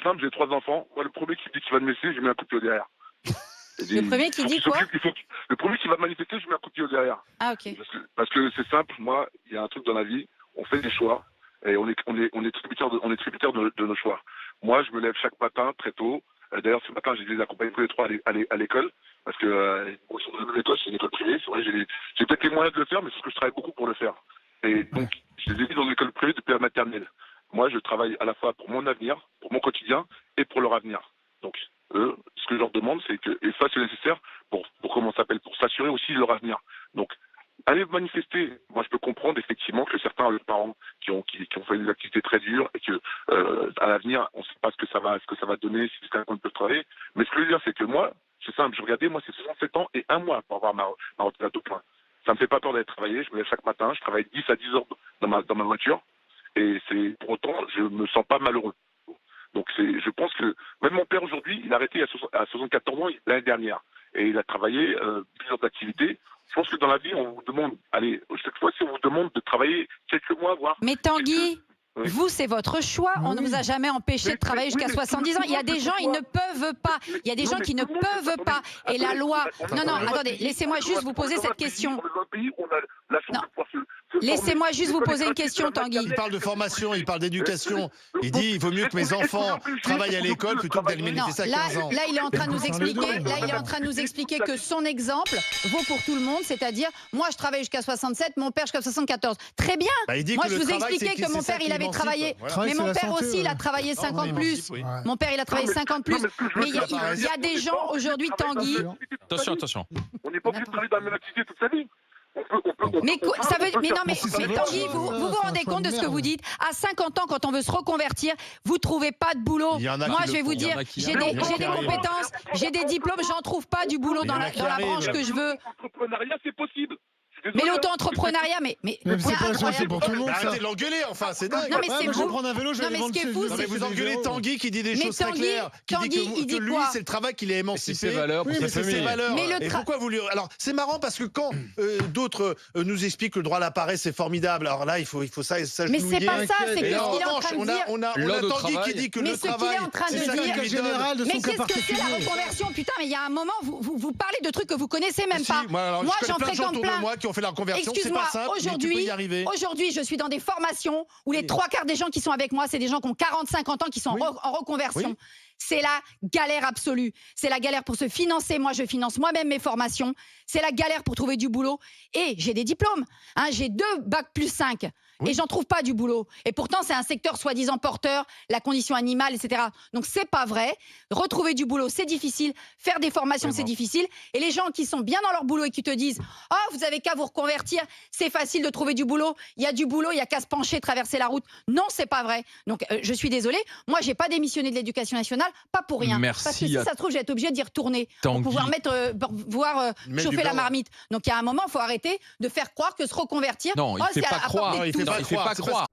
simple, j'ai 3 enfants. Moi, le premier qui dit qu'il va me laisser, je mets un coup de pied au derrière. Le premier qui dit quoi? Le premier qui va manifester, je mets un coup de pied au derrière. Ah, ok. Parce que c'est simple, moi, il y a un truc dans la vie, on fait des choix et on est tributaire de nos choix. Moi, je me lève chaque matin très tôt. D'ailleurs, ce matin, j'ai les accompagner tous les 3 à l'école. Parce que l'école, c'est une école privée. C'est vrai, j'ai peut-être les moyens de le faire, mais c'est ce que je travaille beaucoup pour le faire. Et donc, je les ai mis dans l'école privée depuis la maternelle. Moi, je travaille à la fois pour mon avenir, pour mon quotidien et pour leur avenir. Donc, eux, ce que je leur demande, c'est que, et ça, c'est nécessaire pour comment ça s'appelle, pour s'assurer aussi de leur avenir. Donc, aller manifester, moi, je peux comprendre effectivement que certains parents qui ont fait des activités très dures et que, à l'avenir, on ne sait pas ce que ça va donner, si c'est quelqu'un qui peut travailler. Mais ce que je veux dire, c'est que moi, c'est simple, je regardais, moi, c'est 67 ans et 1 mois pour avoir ma retraite à tout point. Ça me fait pas peur d'aller travailler, je me lève chaque matin, je travaille 10 à 10 heures dans ma voiture. Et pour autant, je me sens pas malheureux. Donc je pense que même mon père aujourd'hui, il a arrêté à 74 ans l'année dernière. Et il a travaillé plusieurs activités. Je pense que dans la vie, on vous demande, allez, chaque fois, si on vous demande de travailler quelques mois, voire... Mais Tanguy, vous, c'est votre choix. On ne vous a jamais empêché de travailler jusqu'à 70 ans. Il y a des gens, ils ne peuvent pas. Il y a des gens qui ne peuvent pas. Et la loi... Non, attendez, laissez-moi juste vous poser cette question. Non. Laissez-moi juste vous poser une question, Tanguy. Il parle de formation, il parle d'éducation. Il dit il vaut mieux que mes enfants travaillent à l'école plutôt que d'aller manifester à 15 ans. Là, il est en train de nous expliquer, que son exemple vaut pour tout le monde, c'est-à-dire, moi, je travaille jusqu'à 67, mon père jusqu'à 74. Très bien. Moi, je vous ai expliqué que mon père, il avait travaillé. Mais mon père aussi, il a travaillé 50 plus. Mon père, il a travaillé 50 plus. Mais il y a des gens aujourd'hui, Tanguy. Attention. On n'est pas obligé de travailler dans la même activité toute sa vie. Mais Tanguy, vous vous rendez compte de ce que vous dites? À 50 ans, quand on veut se reconvertir, vous trouvez pas de boulot. Moi, je vais vous dire, j'ai des compétences, j'ai des diplômes, j'en trouve pas du boulot dans la branche que je veux. L'entrepreneuriat, c'est possible. Mais l'auto-entrepreneuriat, mais c'est pour tout le monde. Arrêtez de l'engueuler, enfin, c'est dingue. Non, mais c'est je vais vous. prendre un vélo, je vais Non, mais vendre ce qui est fou, Non, mais vous engueulez Tanguy qui dit des choses très claires. Tanguy, il dit que lui, quoi? c'est le travail qu'il est émancipé. C'est ses valeurs pour sa famille. Ses valeurs. Mais Et pourquoi vous lui... Alors, c'est marrant parce que quand d'autres nous expliquent que le droit à la paresse, c'est formidable, alors là, il faut ça Mais c'est pas ça, c'est que Et ce en qu'il est en revanche, train de dire. on a Tanguy qui dit que Mais le ce qu'il travail, est en train de c'est ça dire- qui lui donne. général de Mais son cas qu'est-ce que c'est la particulier. reconversion? Putain, mais il y a un moment, vous parlez de trucs que vous connaissez même Si, pas. moi, Moi, je j'en connais plein de gens fréquente autour de plein. moi qui ont fait la reconversion. C'est Excuse-moi, pas simple, mais tu peux y arriver. aujourd'hui, je suis dans des formations où les 3/4 des gens qui sont avec moi, c'est des gens qui ont 40-50 ans, qui sont en reconversion. Oui. C'est la galère absolue. C'est la galère pour se financer. Moi, je finance moi-même mes formations. C'est la galère pour trouver du boulot. Et j'ai des diplômes. J'ai 2 bac+5. Et j'en trouve pas du boulot. Et pourtant, c'est un secteur soi-disant porteur, la condition animale, etc. Donc, c'est pas vrai. Retrouver du boulot, c'est difficile. Faire des formations, c'est difficile. Et les gens qui sont bien dans leur boulot et qui te disent « Oh, vous avez qu'à vous reconvertir, c'est facile de trouver du boulot. Il y a du boulot, il y a qu'à se pencher, traverser la route. » Non, c'est pas vrai. Donc, je suis désolée. Moi, j'ai pas démissionné de l'éducation nationale, pas pour rien. Merci Parce que si ça se trouve, je vais être obligée d'y retourner Tanguy. pour pouvoir chauffer la beurre. marmite. Donc, il y a un moment, il faut arrêter de faire croire que se reconvertir... Non, il oh, fait c'est pas apporter croire. tout. Il fait pas croire.